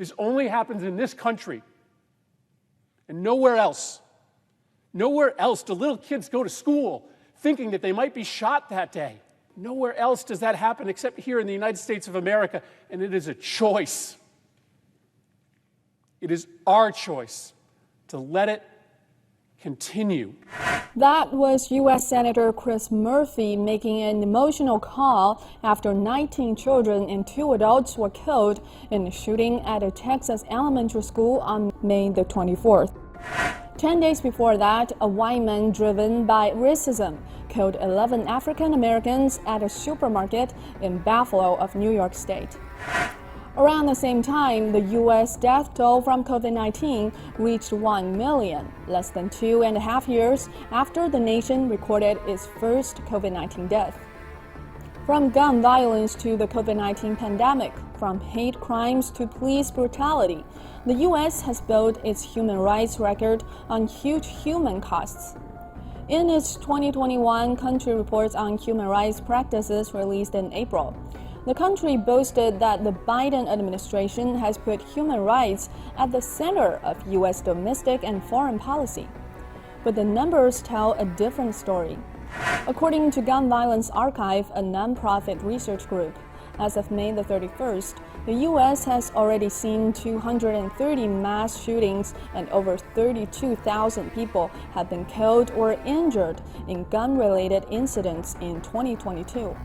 This only happens in this country and nowhere else. Nowhere else do little kids go to school thinking that they might be shot that day. Nowhere else does that happen except here in the United States of America, and it is a choice. It is our choice to let it continue. That was U.S. Senator Chris Murphy making an emotional call after 19 children and 2 adults were killed in a shooting at a Texas elementary school on May the 24th. 10 days before that, a white man driven by racism killed 11 African Americans at a supermarket in Buffalo of New York State. Around the same time, the U.S. death toll from COVID-19 reached 1 million, less than 2.5 years after the nation recorded its first COVID-19 death. From gun violence to the COVID-19 pandemic, from hate crimes to police brutality, the U.S. has built its human rights record on huge human costs. In its 2021 Country Reports on Human Rights Practices released in April, the country boasted that the Biden administration has put human rights at the center of U.S. domestic and foreign policy. But the numbers tell a different story. According to Gun Violence Archive, a nonprofit research group, as of May the 31st, the U.S. has already seen 230 mass shootings and over 32,000 people have been killed or injured in gun-related incidents in 2022.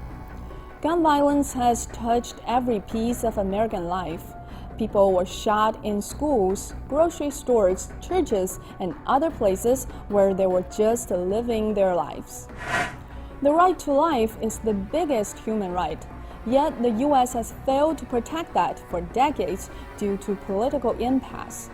Gun violence has touched every piece of American life. People were shot in schools, grocery stores, churches, and other places where they were just living their lives. The right to life is the biggest human right, yet the U.S. has failed to protect that for decades due to political impasse.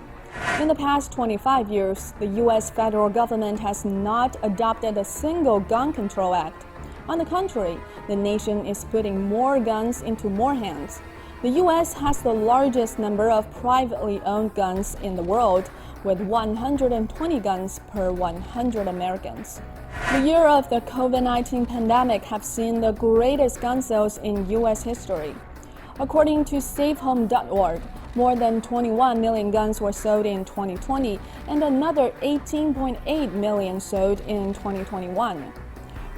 In the past 25 years, the U.S. federal government has not adopted a single gun control act. On the contrary, the nation is putting more guns into more hands. The U.S. has the largest number of privately owned guns in the world, with 120 guns per 100 Americans. The year of the COVID-19 pandemic have seen the greatest gun sales in U.S. history. According to SafeHome.org, more than 21 million guns were sold in 2020 and another 18.8 million sold in 2021.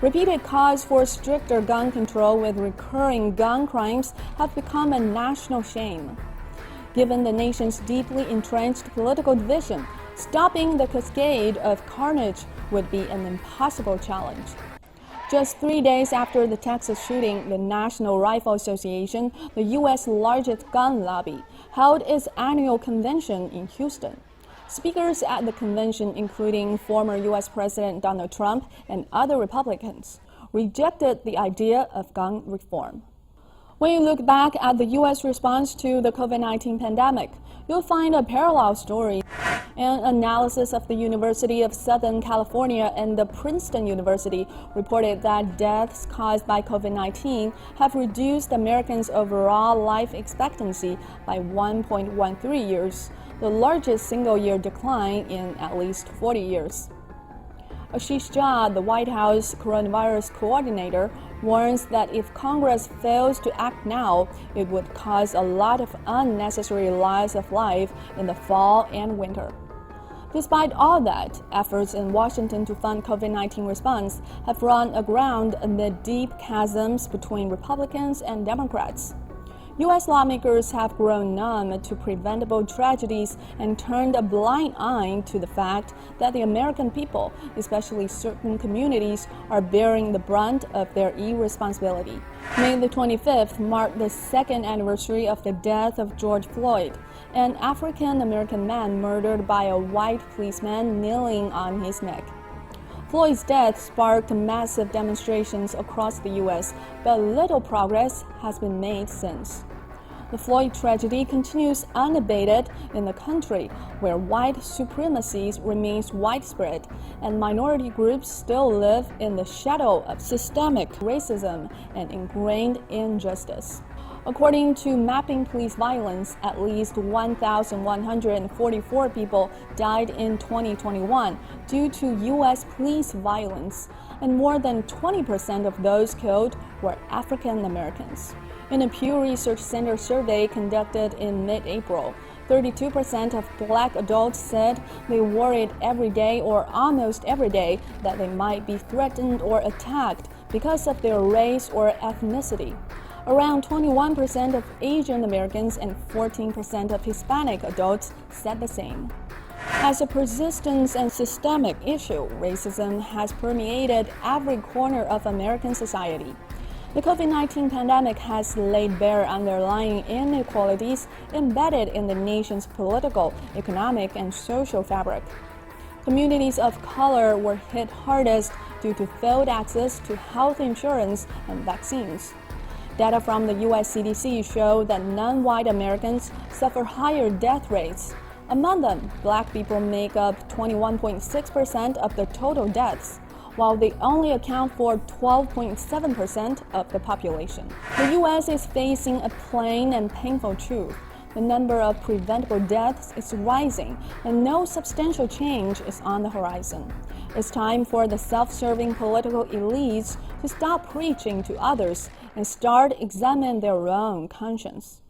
Repeated calls for stricter gun control with recurring gun crimes have become a national shame. Given the nation's deeply entrenched political division, stopping the cascade of carnage would be an impossible challenge. Just 3 days after the Texas shooting, the National Rifle Association, the U.S. largest gun lobby, held its annual convention in Houston. Speakers at the convention, including former U.S. President Donald Trump and other Republicans, rejected the idea of gun reform. When you look back at the U.S. response to the COVID-19 pandemic, you'll find a parallel story. An analysis of the University of Southern California and the Princeton University reported that deaths caused by COVID-19 have reduced Americans' overall life expectancy by 1.13 years, the largest single-year decline in at least 40 years. Ashish Jha, the White House coronavirus coordinator, warns that if Congress fails to act now, it would cause a lot of unnecessary loss of life in the fall and winter. Despite all that, efforts in Washington to fund COVID-19 response have run aground amid deep chasms between Republicans and Democrats. U.S. lawmakers have grown numb to preventable tragedies and turned a blind eye to the fact that the American people, especially certain communities, are bearing the brunt of their irresponsibility. May the 25th marked the second anniversary of the death of George Floyd, an African-American man murdered by a white policeman kneeling on his neck. Floyd's death sparked massive demonstrations across the U.S., but little progress has been made since. The Floyd tragedy continues unabated in the country, where white supremacy remains widespread and minority groups still live in the shadow of systemic racism and ingrained injustice. According to Mapping Police Violence, at least 1,144 people died in 2021 due to U.S. police violence, and more than 20% of those killed were African Americans. In a Pew Research Center survey conducted in mid-April, 32% of black adults said they worried every day or almost every day that they might be threatened or attacked because of their race or ethnicity. Around 21% of Asian Americans and 14% of Hispanic adults said the same. As a persistent and systemic issue, racism has permeated every corner of American society. The COVID-19 pandemic has laid bare underlying inequalities embedded in the nation's political, economic, and social fabric. Communities of color were hit hardest due to failed access to health insurance and vaccines. Data from the U.S. CDC show that non-white Americans suffer higher death rates. Among them, black people make up 21.6% of the total deaths, while they only account for 12.7% of the population. The U.S. is facing a plain and painful truth. The number of preventable deaths is rising, and no substantial change is on the horizon. It's time for the self-serving political elites to stop preaching to others and start examining their own conscience.